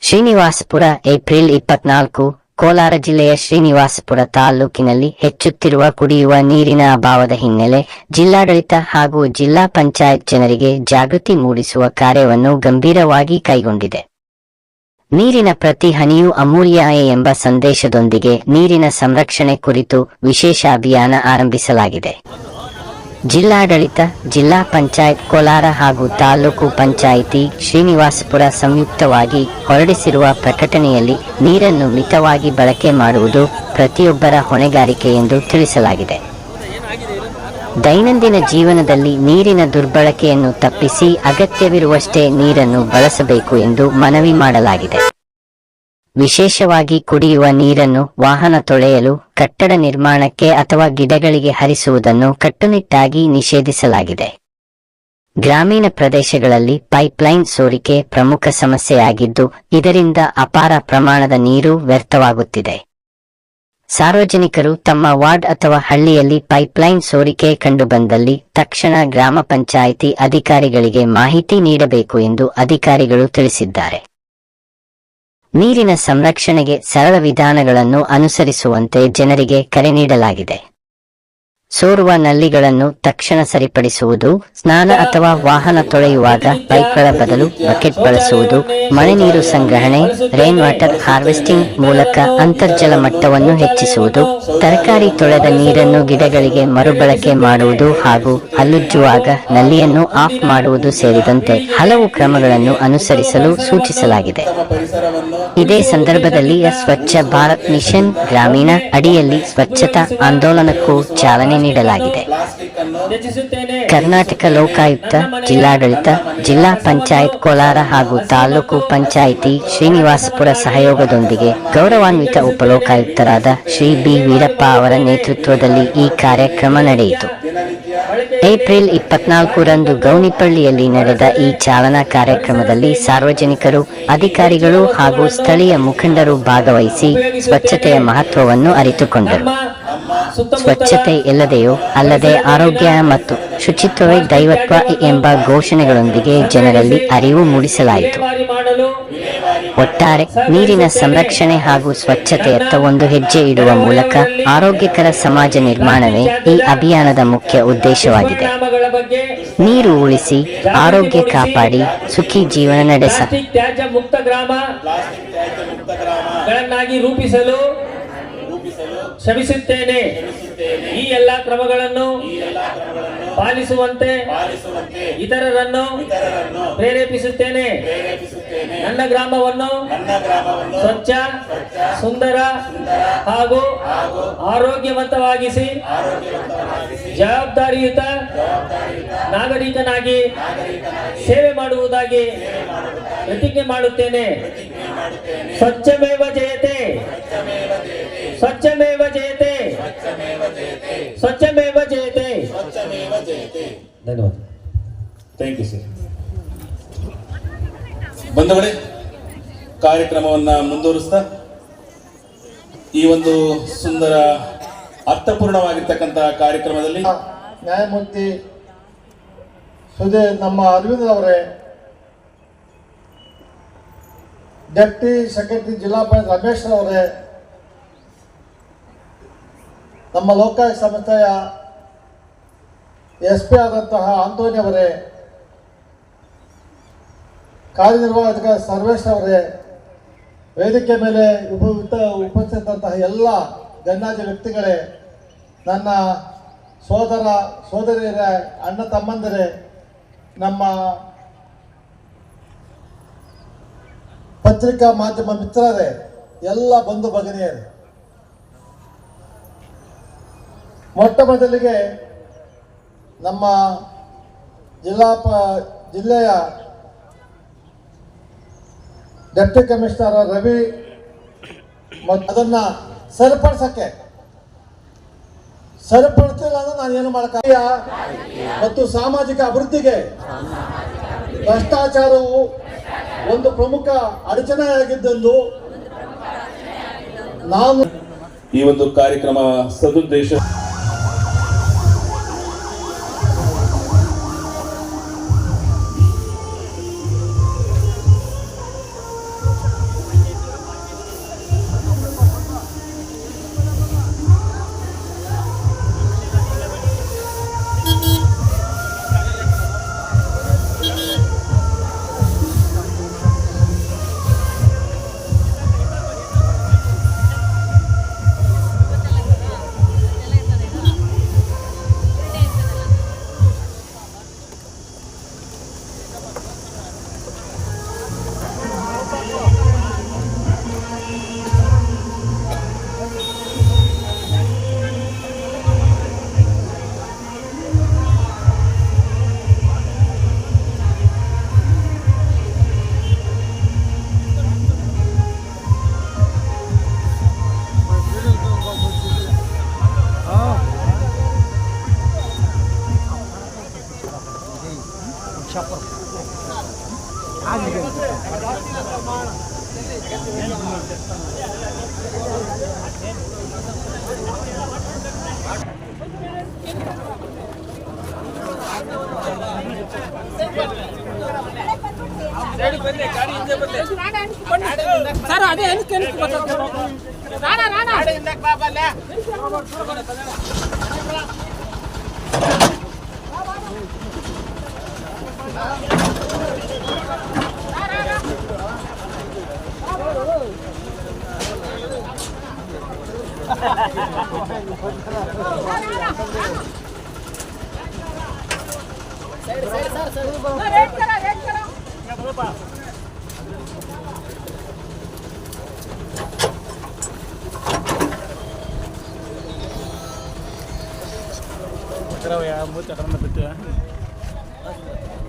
Srinivaspur April 24 Kolar ಜಿಲ್ಲೆಯ ಶ್ರೀನಿವಾಸಪುರ ತಾಲೂಕಿನಲ್ಲಿ ಹೆಚ್ಚುತ್ತಿರುವ ಕುಡಿಯುವ ನೀರಿನ ಅಭಾವದ ಹಿನ್ನೆಲೆ ಜಿಲ್ಲಾಡಳಿತ ಹಾಗೂ ಜಿಲ್ಲಾ ಪಂಚಾಯತ್ ಜನರಿಗೆ ಜಾಗೃತಿ ಮೂಡಿಸುವ ಕಾರ್ಯವನ್ನು ಗಂಭೀರವಾಗಿ ಕೈಗೊಂಡಿದೆ. ನೀರಿನ ಪ್ರತಿ ಹನಿಯೂ ಅಮೂಲ್ಯ ಎಂಬ ಸಂದೇಶದೊಂದಿಗೆ ನೀರಿನ ಸಂರಕ್ಷಣೆ ಕುರಿತು ವಿಶೇಷ ಅಭಿಯಾನ ಆರಂಭಿಸಲಾಗಿದೆ. ಜಿಲ್ಲಾಡಳಿತ, ಜಿಲ್ಲಾ ಪಂಚಾಯತ್ ಕೋಲಾರ ಹಾಗೂ ತಾಲೂಕು ಪಂಚಾಯಿತಿ ಶ್ರೀನಿವಾಸಪುರ ಸಂಯುಕ್ತವಾಗಿ ಹೊರಡಿಸಿರುವ ಪ್ರಕಟಣೆಯಲ್ಲಿ ನೀರನ್ನು ಮಿತವಾಗಿ ಬಳಕೆ ಮಾಡುವುದು ಪ್ರತಿಯೊಬ್ಬರ ಹೊಣೆಗಾರಿಕೆ ಎಂದು ತಿಳಿಸಲಾಗಿದೆ. ದೈನಂದಿನ ಜೀವನದಲ್ಲಿ ನೀರಿನ ದುರ್ಬಳಕೆಯನ್ನು ತಪ್ಪಿಸಿ ಅಗತ್ಯವಿರುವಷ್ಟೇ ನೀರನ್ನು ಬಳಸಬೇಕು ಎಂದು ಮನವಿ ಮಾಡಲಾಗಿದೆ. ವಿಶೇಷವಾಗಿ ಕುಡಿಯುವ ನೀರನ್ನು ವಾಹನ ತೊಳೆಯಲು, ಕಟ್ಟಡ ನಿರ್ಮಾಣಕ್ಕೆ ಅಥವಾ ಗಿಡಗಳಿಗೆ ಹರಿಸುವುದನ್ನು ಕಟ್ಟುನಿಟ್ಟಾಗಿ ನಿಷೇಧಿಸಲಾಗಿದೆ. ಗ್ರಾಮೀಣ ಪ್ರದೇಶಗಳಲ್ಲಿ ಪೈಪ್ಲೈನ್ ಸೋರಿಕೆ ಪ್ರಮುಖ ಸಮಸ್ಯೆಯಾಗಿದ್ದು, ಇದರಿಂದ ಅಪಾರ ಪ್ರಮಾಣದ ನೀರು ವ್ಯರ್ಥವಾಗುತ್ತಿದೆ. ಸಾರ್ವಜನಿಕರು ತಮ್ಮ ವಾರ್ಡ್ ಅಥವಾ ಹಳ್ಳಿಯಲ್ಲಿ ಪೈಪ್ಲೈನ್ ಸೋರಿಕೆ ಕಂಡುಬಂದಲ್ಲಿ ತಕ್ಷಣ ಗ್ರಾಮ ಪಂಚಾಯಿತಿ ಅಧಿಕಾರಿಗಳಿಗೆ ಮಾಹಿತಿ ನೀಡಬೇಕು ಎಂದು ಅಧಿಕಾರಿಗಳು ತಿಳಿಸಿದ್ದಾರೆ. ನೀರಿನ ಸಂರಕ್ಷಣೆಗೆ ಸರಳ ವಿಧಾನಗಳನ್ನು ಅನುಸರಿಸುವಂತೆ ಜನರಿಗೆ ಕರೆ ನೀಡಲಾಗಿದೆ. ಸೋರುವ ನಲ್ಲಿಗಳನ್ನು ತಕ್ಷಣ ಸರಿಪಡಿಸುವುದು, ಸ್ನಾನ ಅಥವಾ ವಾಹನ ತೊಳೆಯುವಾಗ ಪೈಪ್ಗಳ ಬದಲು ಬಕೆಟ್ ಬಳಸುವುದು, ಮಳೆ ನೀರು ಸಂಗ್ರಹಣೆ ರೈನ್ ವಾಟರ್ ಹಾರ್ವೆಸ್ಟಿಂಗ್ ಮೂಲಕ ಅಂತರ್ಜಲ ಮಟ್ಟವನ್ನು ಹೆಚ್ಚಿಸುವುದು, ತರಕಾರಿ ತೊಳೆದ ನೀರನ್ನು ಗಿಡಗಳಿಗೆ ಮರುಬಳಕೆ ಮಾಡುವುದು ಹಾಗೂ ಹಲ್ಲುಜ್ಜುವಾಗ ನಲ್ಲಿಯನ್ನು ಆಫ್ ಮಾಡುವುದು ಸೇರಿದಂತೆ ಹಲವು ಕ್ರಮಗಳನ್ನು ಅನುಸರಿಸಲು ಸೂಚಿಸಲಾಗಿದೆ. ಇದೇ ಸಂದರ್ಭದಲ್ಲಿ ಸ್ವಚ್ಛ ಭಾರತ್ ಮಿಷನ್ ಗ್ರಾಮೀಣ ಅಡಿಯಲ್ಲಿ ಸ್ವಚ್ಛತಾ ಆಂದೋಲನಕ್ಕೂ ಚಾಲನೆ ನೀಡಲಾಗಿದೆ. ಕರ್ನಾಟಕ ಲೋಕಾಯುಕ್ತ, ಜಿಲ್ಲಾಡಳಿತ, ಜಿಲ್ಲಾ ಪಂಚಾಯತ್ ಕೋಲಾರ ಹಾಗೂ ತಾಲೂಕು ಪಂಚಾಯಿತಿ ಶ್ರೀನಿವಾಸಪುರ ಸಹಯೋಗದೊಂದಿಗೆ ಗೌರವಾನ್ವಿತ ಉಪಲೋಕಾಯುಕ್ತರಾದ ಶ್ರೀ ಬಿ ವೀರಪ್ಪ ಅವರ ನೇತೃತ್ವದಲ್ಲಿ ಈ ಕಾರ್ಯಕ್ರಮ ನಡೆಯಿತು. ಏಪ್ರಿಲ್ 24ರಂದು ಗೌನಿಪಳ್ಳಿಯಲ್ಲಿ ನಡೆದ ಈ ಚಾಲನಾ ಕಾರ್ಯಕ್ರಮದಲ್ಲಿ ಸಾರ್ವಜನಿಕರು, ಅಧಿಕಾರಿಗಳು ಹಾಗೂ ಸ್ಥಳೀಯ ಮುಖಂಡರು ಭಾಗವಹಿಸಿ ಸ್ವಚ್ಛತೆಯ ಮಹತ್ವವನ್ನು ಅರಿತುಕೊಂಡರು. ಸ್ವಚ್ಛತೆ ಎಲ್ಲದೆಯೋ ಅಲ್ಲದೆ ಆರೋಗ್ಯ ಮತ್ತು ಶುಚಿತ್ವವೇ ದೈವತ್ವ ಎಂಬ ಘೋಷಣೆಗಳೊಂದಿಗೆ ಜನರಲ್ಲಿ ಅರಿವು ಮೂಡಿಸಲಾಯಿತು. ಒಟ್ಟಾರೆ ನೀರಿನ ಸಂರಕ್ಷಣೆ ಹಾಗೂ ಸ್ವಚ್ಛತೆಯತ್ತ ಒಂದು ಹೆಜ್ಜೆ ಇಡುವ ಮೂಲಕ ಆರೋಗ್ಯಕರ ಸಮಾಜ ನಿರ್ಮಾಣವೇ ಈ ಅಭಿಯಾನದ ಮುಖ್ಯ ಉದ್ದೇಶವಾಗಿದೆ. ನೀರು ಉಳಿಸಿ, ಆರೋಗ್ಯ ಕಾಪಾಡಿ, ಸುಖಿ ಜೀವನ ನಡೆಸ ತ್ಯಾಜ್ಯ ಮುಕ್ತ ಗ್ರಾಮಗಳನ್ನಾಗಿ ರೂಪಿಸಲು ಶ್ರಮಿಸುತ್ತೇನೆ. ಈ ಎಲ್ಲಾ ಕ್ರಮಗಳನ್ನು ಪಾಲಿಸುವಂತೆ ಇತರರನ್ನು ಪ್ರೇರೇಪಿಸುತ್ತೇನೆ. ನನ್ನ ಗ್ರಾಮವನ್ನು ಸ್ವಚ್ಛ, ಸುಂದರ ಹಾಗೂ ಆರೋಗ್ಯವಂತವಾಗಿಸಿ ಜವಾಬ್ದಾರಿಯುತ ನಾಗರಿಕನಾಗಿ ಸೇವೆ ಮಾಡುವುದಾಗಿ ಪ್ರತಿಜ್ಞೆ ಮಾಡುತ್ತೇನೆ. ಸ್ವಚ್ಛಮೇವ ಜಯತೆ, ಸ್ವಚ್ಛಮೇವ ಜಯತೆ, ಸ್ವಚ್ಛಮೇವ ಜಯತೆ. ಧನ್ಯವಾದ. Thank you sir. ಬಂಧುಗಳೇ, ಕಾರ್ಯಕ್ರಮವನ್ನ ಮುಂದುವರಿಸ್ತಾ ಈ ಒಂದು ಸುಂದರ ಅರ್ಥಪೂರ್ಣವಾಗಿರ್ತಕ್ಕಂತಹ ಕಾರ್ಯಕ್ರಮದಲ್ಲಿ ನ್ಯಾಯಮೂರ್ತಿ ನಮ್ಮ ಅರವಿಂದ್ ಅವರೇ, ಡೆಪ್ಟಿ ಸೆಕ್ರೆಟರಿ ಜಿಲ್ಲಾ ಪಂಚಾಯತ್ ರಮೇಶ್ ಅವರೇ, ನಮ್ಮ ಲೋಕಾಯುಕ್ತ ಸಂಸ್ಥೆಯ SP ಆದಂತಹ ಆಂಟೋನಿ ಅವರೇ, ಕಾರ್ಯನಿರ್ವಾಹಕ ಸರ್ವೇಶ್ ಅವರೇ, ವೇದಿಕೆ ಮೇಲೆ ಉಪಸ್ಥಿತಂತಹ ಎಲ್ಲ ಗಣ್ಯಾತಿ ವ್ಯಕ್ತಿಗಳೇ, ನನ್ನ ಸೋದರ ಸೋದರಿಯರೇ, ಅಣ್ಣ ತಮ್ಮಂದಿರೇ, ನಮ್ಮ ಪತ್ರಿಕಾ ಮಾಧ್ಯಮ ಮಿತ್ರರೇ, ಎಲ್ಲ ಬಂಧು ಭಗಿನಿಯರೇ, ಮೊಟ್ಟ ಮೊದಲಿಗೆ ನಮ್ಮ ಜಿಲ್ಲೆಯ ಡೆಪ್ಟಿ ಕಮಿಷನರ್ ರವಿ ಅದನ್ನ ಸರಿಪಡಿಸ್ತಿಲ್ಲ ಅಂದ್ರೆ ನಾನು ಏನು ಮಾಡಕ್ಕಾಗ ಮತ್ತು ಸಾಮಾಜಿಕ ಅಭಿವೃದ್ಧಿಗೆ ಭ್ರಷ್ಟಾಚಾರವು ಒಂದು ಪ್ರಮುಖ ಅಡಚಣೆಯಾಗಿದ್ದೆಂದು ನಾನು ಈ ಒಂದು ಕಾರ್ಯಕ್ರಮ ಸದುದ್ದೇಶ ಸರ್ ಅದೇ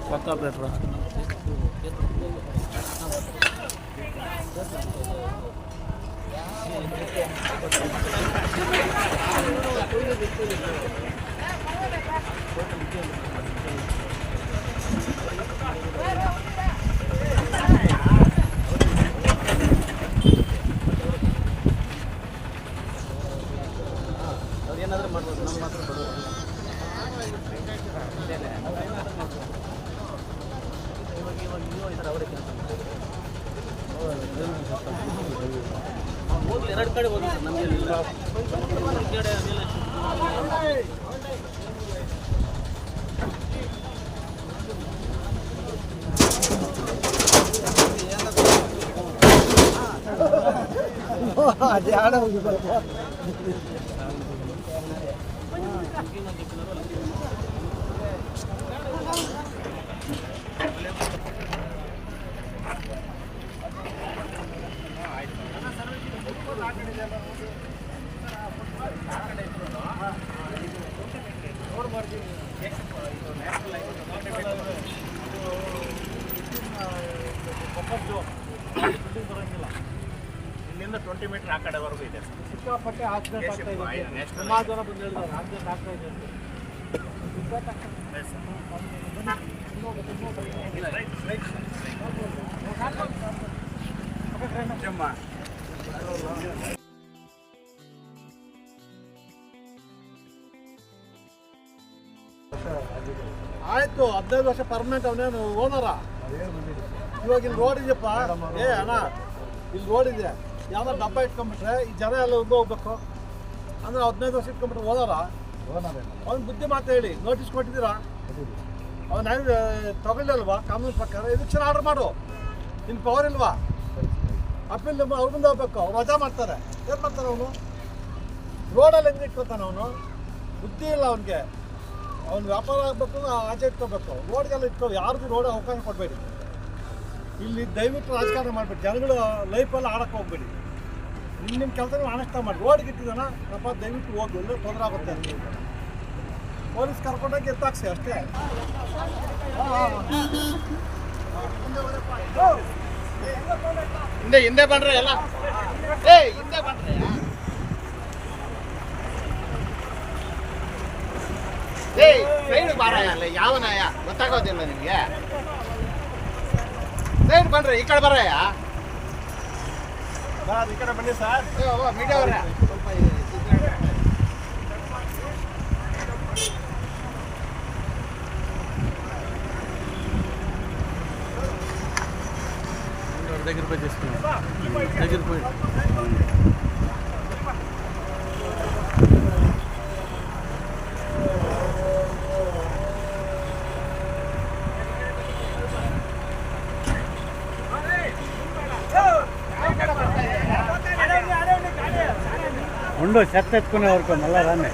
కొత్త ఆపరేటర్ ಏನಾದರೂ ಮಾಡ್ಬೋದು ನಮ್ಮ ಮಾತ್ರ ಬರೋದು ಹೋಗ್ಲಿ ಎರಡು ಕಡೆ ಹೋಗಿ ನಮಗೆ ಇಲ್ಲಿಂದ 20 ಮೀಟರ್ ಆ ಕಡೆವರೆಗೂ ಇದೆ. ಸಿಕ್ಕಾಪಟ್ಟೆ ಆಕ್ಸಿಡೆಂಟ್ ಆಗ್ತಾ ಇದೆ. ಸುಮಾರು ಜನ ಬಂದು ಹೇಳಿದ್ದಾರೆ ಆಕ್ಸಿಡೆಂಟ್ ಆಗ್ತಾ ಇದೆ ಅಂತ. ಆಯ್ತು 15 ವರ್ಷ ಪರ್ಮನೆಂಟ್ ಅವನೇನು ಓನರ. ಇವಾಗ ಇಲ್ಲಿ ರೋಡ್ ಇದೆಯಪ್ಪ, ಏ ಅಣ್ಣ ಇಲ್ಲಿ ರೋಡ್ ಇದೆ, ಯಾವ್ದೋ ಡಬ್ಬ ಇಟ್ಕೊಂಡ್ಬಿಟ್ರೆ ಈ ಜನ ಎಲ್ಲ ಹೋಗ್ಬೇಕು ಅಂದ್ರೆ 15 ವರ್ಷ ಇಟ್ಕೊಂಡ್ಬಿಟ್ರೆ ಓನರ. ಅವ್ನು ಬುದ್ಧಿ ಮಾತು ಹೇಳಿ ನೋಟಿಸ್ ಕೊಟ್ಟಿದ್ದೀರಾ? ಅವ್ನು ಹೆಂಗೆ ತಗೊಳ್ಳಲ್ವಾ ಕಾನೂನು ಪ್ರಕಾರ? ಎವಿಕ್ಷನ್ ಆರ್ಡರ್ ಮಾಡು, ನಿನ್ನ ಪವರ್ ಇಲ್ವಾ? ಅಪ್ಪೀಲ್ ಅವ್ರ ಮುಂದೆ ಹೋಗ್ಬೇಕು, ಅವ್ರು ವಜಾ ಮಾಡ್ತಾರೆ. ಏನು ಮಾಡ್ತಾನೆ ಅವನು? ರೋಡಲ್ಲಿ ಹೆಂಗೆ ಇಟ್ಕೊತಾನೆ ಅವನು? ಬುದ್ಧಿ ಇಲ್ಲ ಅವನಿಗೆ. ಅವ್ನು ವ್ಯಾಪಾರ ಆಗಬೇಕು, ಆಚೆ ಇಟ್ಕೋಬೇಕು. ರೋಡ್ಗೆಲ್ಲ ಇಟ್ಕೋ, ಯಾರಿಗೂ ರೋಡ್ ಅವಕಾಶ ಕೊಡಬೇಡಿ. ಇಲ್ಲಿ ದಯವಿಟ್ಟು ರಾಜಕಾರಣ ಮಾಡಿಬಿಟ್ಟು ಜನಗಳು ಲೈಫೆಲ್ಲ ಆಡಕ್ಕೆ ಹೋಗ್ಬೇಡಿ. ನಿಮ್ಮ ಕೆಲಸ ಅನಷ್ಟ ಮಾಡಿ. ರೋಡ್ಗೆ ಇಟ್ಟಿದ್ದಾನ ಅಪ್ಪ, ದಯವಿಟ್ಟು ಹೋಗಿ, ಒಳ್ಳೆ ತೊಂದರೆ ಆಗುತ್ತೆ. ಪೊಲೀಸ್ ಕರ್ಕೊಂಡೋಗಿ ಎತ್ತಾಕ್ಸಿ ಅಷ್ಟೇ. ಹಿಂದೆ ಬಂದ್ರೆ ಎಲ್ಲ ಹಿಂದೆ ಬಂದ್ರೆ ಸೈಡ್ ಬಾರಯ್ಯ, ಅಲ್ಲ ಯಾವನಯ್ಯ ಗೊತ್ತಾಗೋದಿಲ್ಲ ನಿಮಗೆ. ಸೈಡ್ ಬನ್ರಿ, ಈ ಕಡೆ ಬರಯ್ಯ. ಈ ಕಡೆ ಬನ್ನಿ ಸರ್. ಮೀಡಿಯಾ ಅವರೇ ಸ್ವಲ್ಪ దగ్గర పోయి చేసుకున్నాం. దగ్గర పోయి ఉండు చెత్త ఎత్తుకునే వరకు మళ్ళా రానే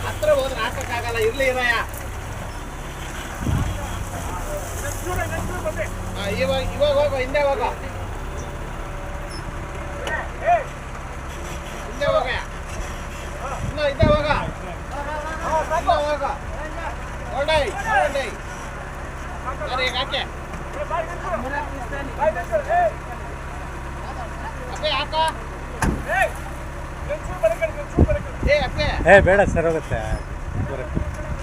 ಹತ್ರ ಹೋದ್ರೆ ಹಾಕಕ್ಕಾಗಲ್ಲ ಇರ್ಲಿ ಇರಯ್ಯ ಇವಾಗ ಹೋಗೋ ಹಿಂದೆ ಹೋಗೋ ಹಿಂದೆ ಹೋಗಯ್ಯ ಇನ್ನು ಹಿಂದೆ ಹೋಗ ಹೋಗ ಹೊರಡೈ ಸರಿ ಈಗ ಹಾಕೆ ಅಪ್ಪೆ ಹಾಕ ಅಪ್ಪೆ ಬೇಡ ಸರ್ ಹೋಗುತ್ತೆ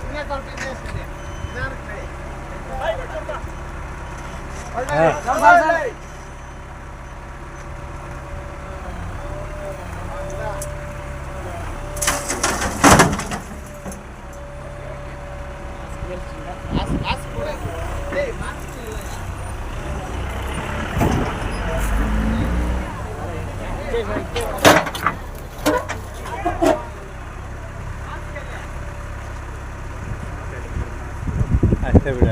ಸುಮ್ಮನೆ ಸ್ವಲ್ಪ ಹಿಂದೆ ಎಷ್ಟಿದೆ ಅಷ್ಟೇ ಬಿಡ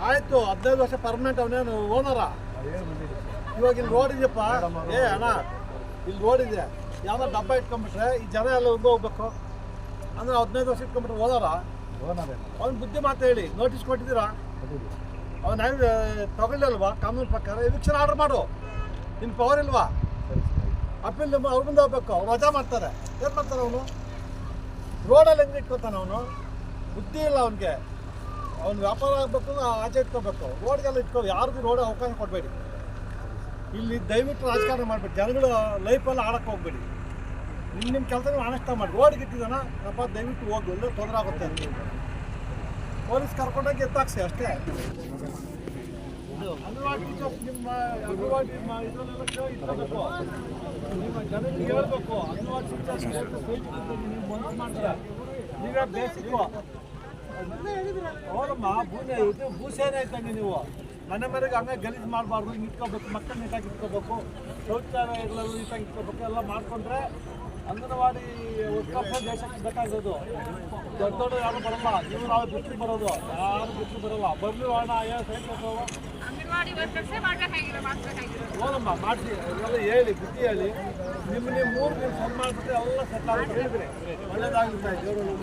ಆಯ್ತು 15 ವರ್ಷ ಪರ್ಮನೆಂಟ್ ಅವನೇನು ಓನರ ಇವಾಗ ಇಲ್ಲಿ ರೋಡ್ ಇದೆಯಪ್ಪ ಅಣ್ಣ ಇಲ್ಲಿ ರೋಡ್ ಇದೆ ಯಾವ್ದೋ ಡಬ್ಬ ಇಟ್ಕೊಂಡ್ಬಿಟ್ರೆ ಈ ಜನ ಎಲ್ಲ ಹೋಗ್ಬೇಕು ಅಂದ್ರೆ 15 ವರ್ಷ ಇಟ್ಕೊಂಡ್ಬಿಟ್ರೆ ಓನರ ಅವ್ನ ಬುದ್ಧಿ ಮಾತು ಹೇಳಿ ನೋಟಿಸ್ ಕೊಟ್ಟಿದ್ದೀರಾ ಅವ್ನು ತಗೊಳ್ಳಲ್ವಾ ಕಾನೂನು ಪ್ರಕಾರ ಎವಿಕ್ಷನ್ ಆರ್ಡರ್ ಮಾಡು ನಿನ್ನ ಪವರ್ ಇಲ್ವಾ ಅಪ್ಪೀಲ್ ಅವ್ರ ಮುಂದೆ ಹೋಗ್ಬೇಕು ಅವ್ರು ವಜಾ ಮಾಡ್ತಾರೆ ಏನು ಮಾಡ್ತಾರೆ ಅವನು ರೋಡಲ್ಲಿ ಹೆಂಗೆ ಇಟ್ಕೊತಾನೆ ಅವನು ಬುದ್ಧಿ ಇಲ್ಲ ಅವನಿಗೆ ಅವ್ನು ವ್ಯಾಪಾರ ಆಗಬೇಕು ಆಚೆ ಇಟ್ಕೋಬೇಕು ರೋಡ್ಗೆಲ್ಲ ಇಟ್ಕೋ ಯಾರಿಗೂ ರೋಡ್ ಅವಕಾಶ ಕೊಡಬೇಡಿ ಇಲ್ಲಿ ದಯವಿಟ್ಟು ರಾಜಕಾರಣ ಮಾಡಬೇಡಿ ಜನಗಳು ಲೈಫಲ್ಲಿ ಆಡಕ್ಕೆ ಹೋಗ್ಬೇಡಿ ನಿಮ್ಮ ಕೆಲಸ ಅನಷ್ಟ ಮಾಡಿ ರೋಡ್ಗೆ ಇಟ್ಟಿದ್ದಾನ ನಪ್ಪ ದಯವಿಟ್ಟು ಹೋಗಿ ಒಳ್ಳೆ ತೊಂದರೆ ಆಗುತ್ತೆ ಪೊಲೀಸ್ ಕರ್ಕೊಂಡೋಗಿ ಎತ್ತಾಕ್ಸಿ ಅಷ್ಟೇ ಅಂಗನವಾಡಿ ಟೀಚರ್ಸ್ ನಿಮ್ಮ ಅಂಗನವಾಡಿ ಇದರಲ್ಲೆಲ್ಲ ಇಟ್ಕೋಬೇಕು ನಿಮ್ಮ ಜನರಿಗೆ ಹೇಳ್ಬೇಕು ಅಂಗನವಾಡಿ ಟೀಚರ್ಸ್ ನೀವು ಮನಸ್ಸು ಮಾಡ್ತಾರೆ ನೀವೇ ಬೇಸಿಕ್ಕು ಹೌದಮ್ಮ ಇದು ಭೂಸೇನೆ ಇದ್ದಂಗೆ ನೀವು ಮನೆ ಮನೆಗೆ ಹಂಗೆ ಗಲೀಜು ಮಾಡಬಾರ್ದು ಹಿಂಗೆ ಇಟ್ಕೋಬೇಕು ಮಕ್ಕಳು ನೀಟಾಗಿ ಇಟ್ಕೋಬೇಕು ಶೌಚಾಲಯಗಳೆಲ್ಲ ನೀಟಾಗಿ ಇಟ್ಕೋಬೇಕು ಎಲ್ಲ ಮಾಡಿಕೊಂಡ್ರೆ ಅಂಗನವಾಡಿ ಉತ್ಕರ್ಷ ದೇಶಕ್ಕೆ ಬೇಕಾಗೋದು ದೊಡ್ಡ ದೊಡ್ಡ ಯಾರು ಬರಲ್ಲ ನೀವು ನಾವು ಬಿಟ್ಟು ಬರೋದು ಯಾರು ಬಿಟ್ಟು ಬರಲ್ಲ ಬರಲಿ ಹಣ ಹೋಗಮ್ಮ ಮಾಡಿಸಿ ಎಲ್ಲ ಹೇಳಿ ಬುದ್ಧಿ ಹೇಳಿ ನೀವು 3 ದಿನ ಸರಿ ಮಾಡಿಬಿಟ್ರೆ ಎಲ್ಲ ಸೆಟ್ ಆಗುತ್ತೆ ಹೇಳಿದ್ರೆ ಒಳ್ಳೇದಾಗುತ್ತೆ ದೇವರು